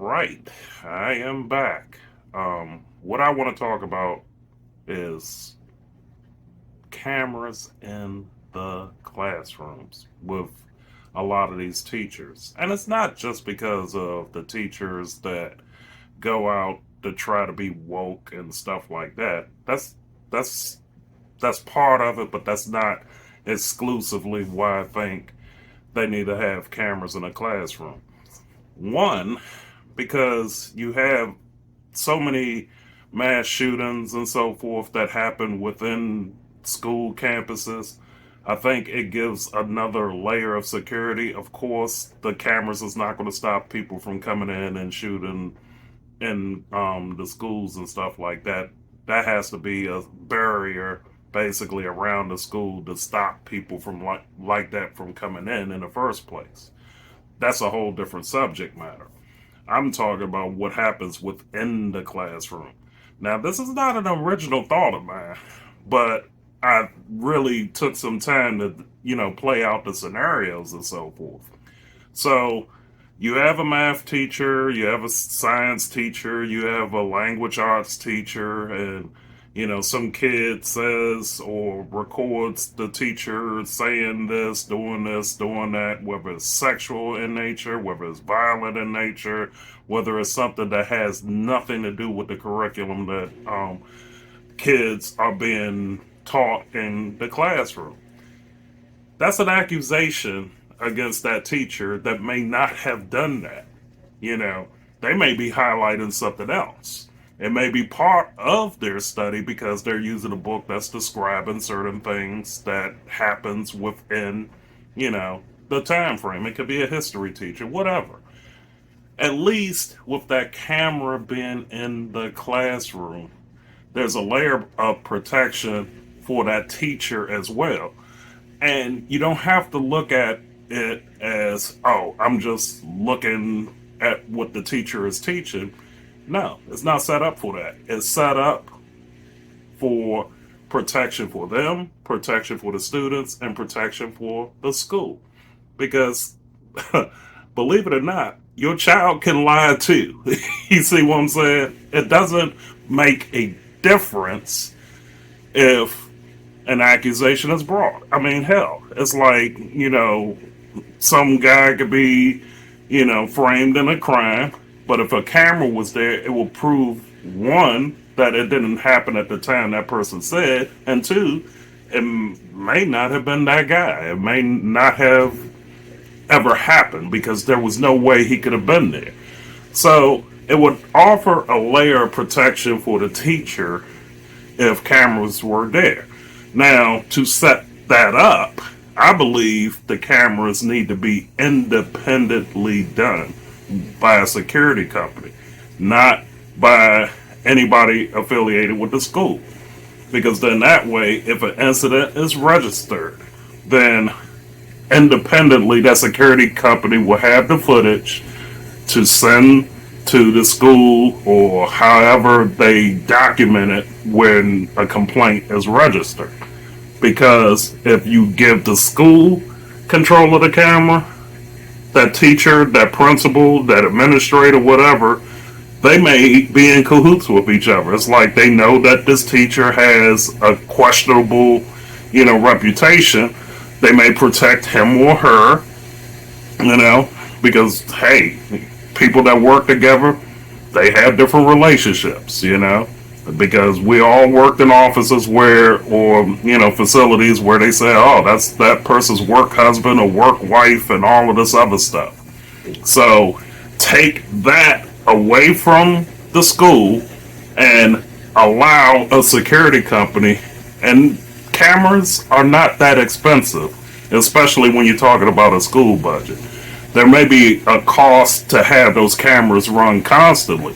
right, I am back. What I want to talk about is cameras in the classrooms with a lot of these teachers. And it's not just because of the teachers that go out to try to be woke and stuff like that. That's that's part of it, but that's not exclusively why I think they need to have cameras in a classroom. One, because you have so many mass shootings and so forth that happen within school campuses. I think it gives another layer of security. Of course, the cameras is not going to stop people from coming in and shooting in the schools and stuff like that. That has to be a barrier basically around the school to stop people from like that from coming in the first place. That's a whole different subject matter. I'm talking about what happens within the classroom. Now, this is not an original thought of mine, but I really took some time to, play out the scenarios and so forth. So, you have a math teacher, you have a science teacher, you have a language arts teacher, and some kid says or records the teacher saying this, doing that, whether it's sexual in nature, whether it's violent in nature, whether it's something that has nothing to do with the curriculum that kids are being taught in the classroom. That's an accusation against that teacher that may not have done that. You know, they may be highlighting something else. It may be part of their study because they're using a book that's describing certain things that happens within, the time frame. It could be a history teacher, whatever. At least with that camera being in the classroom, there's a layer of protection for that teacher as well. And you don't have to look at it as, oh, I'm just looking at what the teacher is teaching. No, it's not set up for that. It's set up for protection for them, protection for the students, and protection for the school. Because, believe it or not, your child can lie too. You see what I'm saying? It doesn't make a difference if an accusation is brought. I mean, hell, it's like, some guy could be, framed in a crime, but if a camera was there, it will prove one, that it didn't happen at the time that person said, and two, it may not have been that guy. It may not have ever happened because there was no way he could have been there. So it would offer a layer of protection for the teacher if cameras were there. Now, to set that up, I believe the cameras need to be independently done by a security company, not by anybody affiliated with the school. Because then that way, if an incident is registered, then independently that security company will have the footage to send to the school or however they document it when a complaint is registered. Because if you give the school control of the camera, that teacher, that principal, that administrator, whatever, they may be in cahoots with each other. It's like they know that this teacher has a questionable, reputation. They may protect him or her, because, hey, people that work together, they have different relationships, because we all worked in offices where, or, facilities where they say, oh, that's that person's work husband or work wife and all of this other stuff. So take that away from the school and allow a security company, and cameras are not that expensive, especially when you're talking about a school budget. There may be a cost to have those cameras run constantly.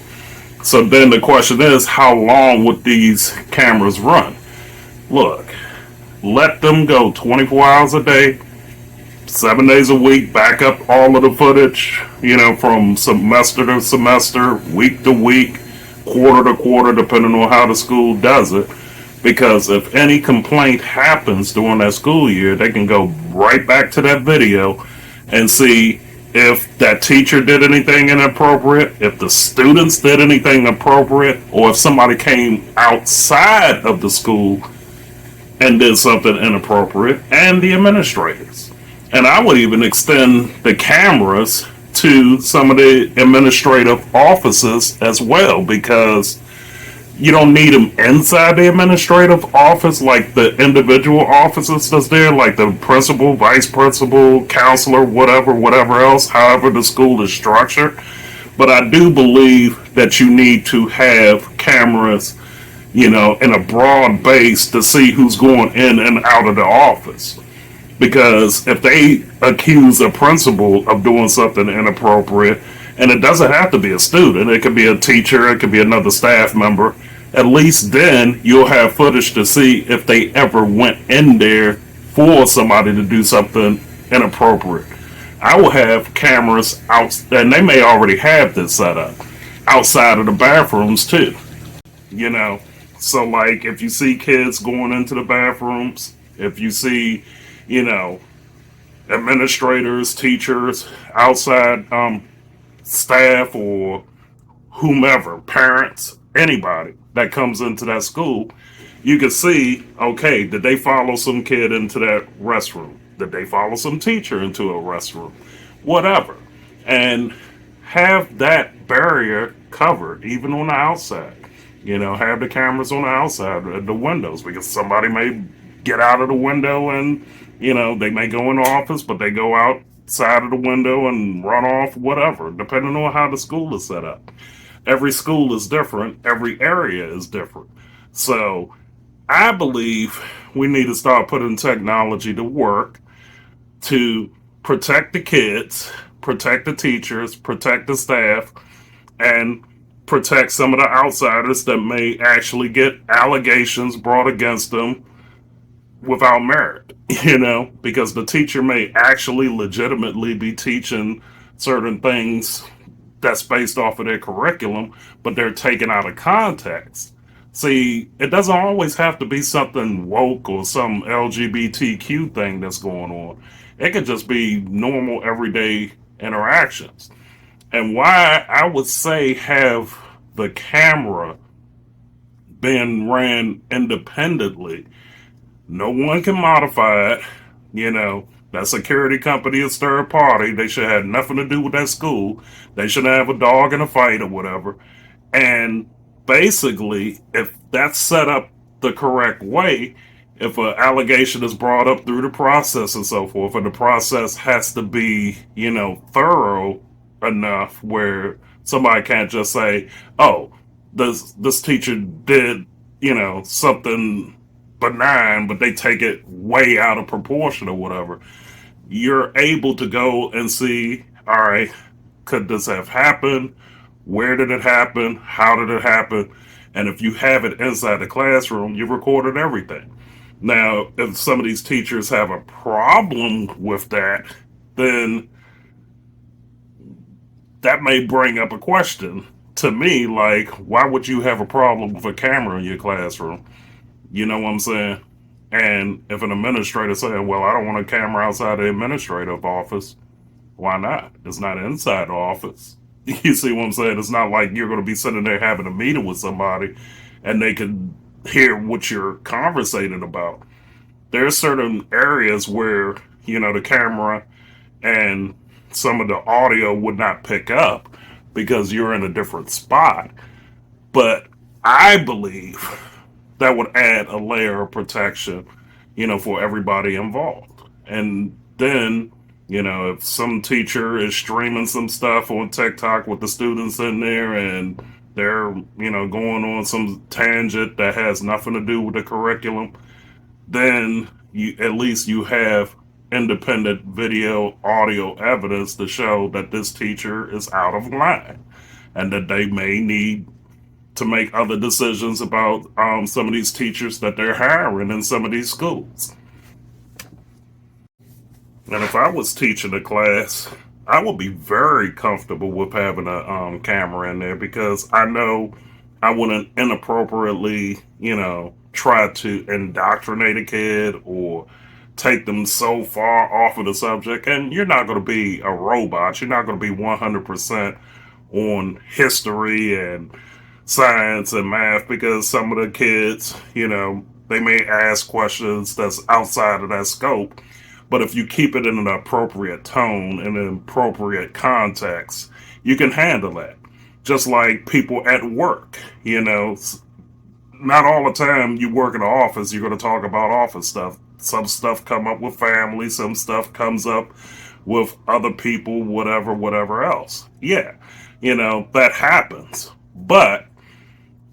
So then the question is, how long would these cameras run? Look, let them go 24 hours a day, 7 days a week, back up all of the footage, from semester to semester, week to week, quarter to quarter, depending on how the school does it. Because if any complaint happens during that school year, they can go right back to that video and see if that teacher did anything inappropriate, if the students did anything appropriate, or if somebody came outside of the school and did something inappropriate, and the administrators. And I would even extend the cameras to some of the administrative offices as well, because you don't need them inside the administrative office like the individual offices that's there, like the principal, vice principal, counselor, whatever else, however the school is structured. But I do believe that you need to have cameras, in a broad base to see who's going in and out of the office. Because if they accuse a principal of doing something inappropriate, and it doesn't have to be a student, it could be a teacher, it could be another staff member, at least then you'll have footage to see if they ever went in there for somebody to do something inappropriate. I will have cameras out, and they may already have this set up outside of the bathrooms too. You know, so like if you see kids going into the bathrooms, if you see, you know, administrators, teachers, outside staff, or whomever, parents, anybody that comes into that school, you can see, okay, did they follow some kid into that restroom? Did they follow some teacher into a restroom? Whatever. And have that barrier covered, even on the outside. Have the cameras on the outside of the windows, because somebody may get out of the window and, they may go in the office, but they go outside of the window and run off, whatever, depending on how the school is set up. Every school is different, every area is different. So I believe we need to start putting technology to work to protect the kids, protect the teachers, protect the staff, and protect some of the outsiders that may actually get allegations brought against them without merit, because the teacher may actually legitimately be teaching certain things that's based off of their curriculum, but they're taken out of context. See, it doesn't always have to be something woke or some LGBTQ thing that's going on. It could just be normal everyday interactions. And why I would say have the camera been ran independently, no one can modify it. That security company is third party. They should have nothing to do with that school. They shouldn't have a dog in a fight or whatever. And basically, if that's set up the correct way, if an allegation is brought up through the process and so forth, and the process has to be, thorough enough where somebody can't just say, "Oh, this teacher did, something benign," but they take it way out of proportion or whatever. You're able to go and see, all right, could this have happened? Where did it happen? How did it happen? And if you have it inside the classroom, you've recorded everything. Now, if some of these teachers have a problem with that, then that may bring up a question to me, like, why would you have a problem with a camera in your classroom? You know what I'm saying? And if an administrator saying, well, I don't want a camera outside the administrative office, why not? It's not inside the office. You see what I'm saying? It's not like you're going to be sitting there having a meeting with somebody and they can hear what you're conversating about. There are certain areas where, the camera and some of the audio would not pick up because you're in a different spot. But I believe that would add a layer of protection, for everybody involved. And then, if some teacher is streaming some stuff on TikTok with the students in there and they're, going on some tangent that has nothing to do with the curriculum, then at least you have independent video, audio evidence to show that this teacher is out of line and that they may need to make other decisions about some of these teachers that they're hiring in some of these schools. And if I was teaching a class, I would be very comfortable with having a camera in there, because I know I wouldn't inappropriately, try to indoctrinate a kid or take them so far off of the subject. And you're not going to be a robot. You're not going to be 100% on history and science and math, because some of the kids, they may ask questions that's outside of that scope. But if you keep it in an appropriate tone and an appropriate context, you can handle that. Just like people at work, not all the time you work in the office, you're going to talk about office stuff. Some stuff come up with family, some stuff comes up with other people, whatever else. Yeah, that happens. But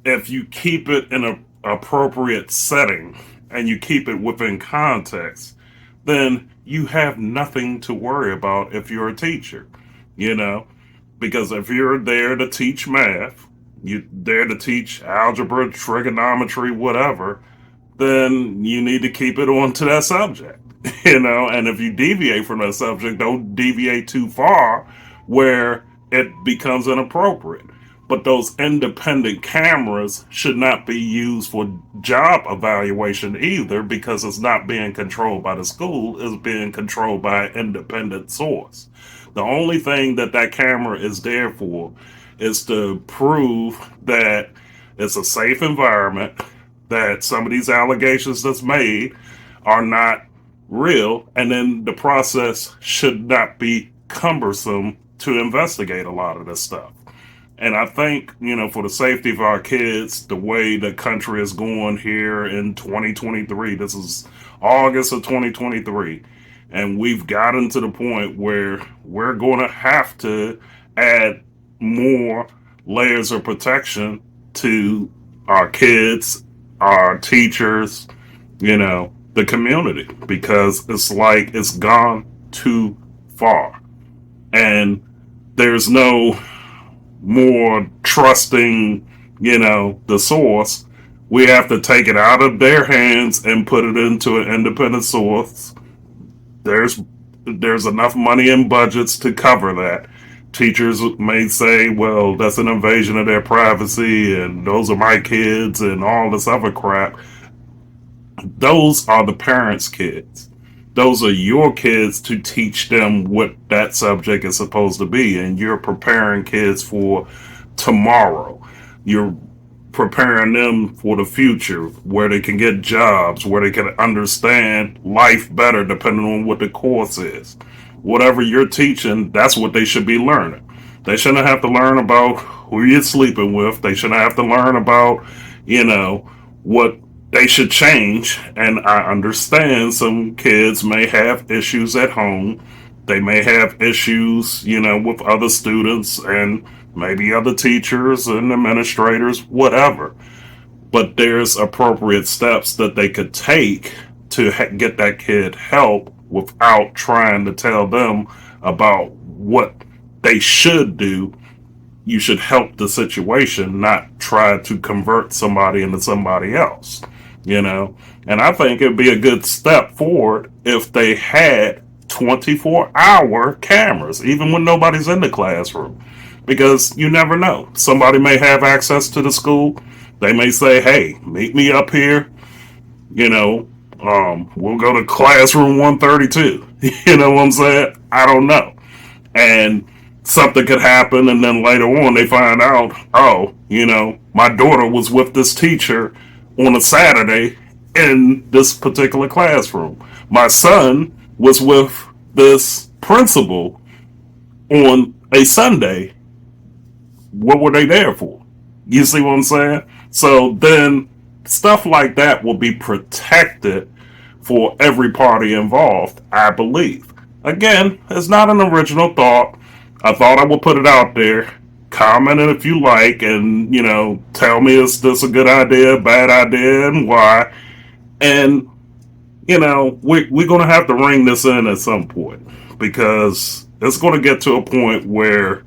if you keep it in an appropriate setting and you keep it within context, then you have nothing to worry about if you're a teacher, you know? Because if you're there to teach math, you're there to teach algebra, trigonometry, whatever, then you need to keep it on to that subject, And if you deviate from that subject, don't deviate too far where it becomes inappropriate. But those independent cameras should not be used for job evaluation either, because it's not being controlled by the school, it's being controlled by an independent source. The only thing that camera is there for is to prove that it's a safe environment, that some of these allegations that's made are not real, and then the process should not be cumbersome to investigate a lot of this stuff. And I think, for the safety of our kids, the way the country is going here in 2023, this is August of 2023, and we've gotten to the point where we're going to have to add more layers of protection to our kids, our teachers, the community, because it's like it's gone too far. And there's no more trusting, the source. We have to take it out of their hands and put it into an independent source. There's enough money in budgets to cover that. Teachers may say, well, that's an invasion of their privacy and those are my kids and all this other crap. Those are the parents' kids. Those are your kids to teach them what that subject is supposed to be. And you're preparing kids for tomorrow. You're preparing them for the future, where they can get jobs, where they can understand life better depending on what the course is. Whatever you're teaching, that's what they should be learning. They shouldn't have to learn about who you're sleeping with. They shouldn't have to learn about, what they should change. And I understand some kids may have issues at home. They may have issues, with other students and maybe other teachers and administrators, whatever. But there's appropriate steps that they could take to get that kid help without trying to tell them about what they should do. You should help the situation, not try to convert somebody into somebody else. And I think it'd be a good step forward if they had 24-hour cameras, even when nobody's in the classroom. Because you never know. Somebody may have access to the school. They may say, hey, meet me up here. We'll go to classroom 132. You know what I'm saying? I don't know. And something could happen, and then later on they find out, oh, my daughter was with this teacher on a Saturday in this particular classroom. My son was with this principal on a Sunday. What were they there for? You see what I'm saying? So then stuff like that will be protected for every party involved, I believe. Again, it's not an original thought. I thought I would put it out there. Comment it if you like, and tell me, is this a good idea, bad idea, and why. And we're going to have to ring this in at some point, because it's going to get to a point where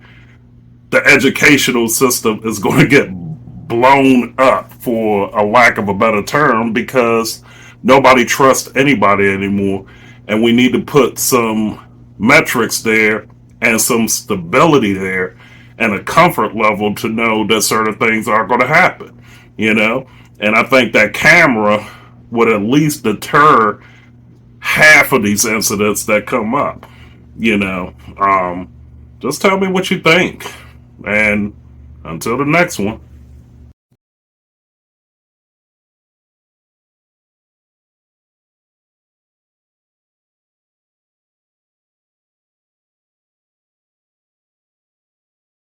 the educational system is going to get blown up, for a lack of a better term, because nobody trusts anybody anymore. And we need to put some metrics there and some stability there and a comfort level to know that certain things aren't going to happen, And I think that camera would at least deter half of these incidents that come up. You know, just tell me what you think. And until the next one.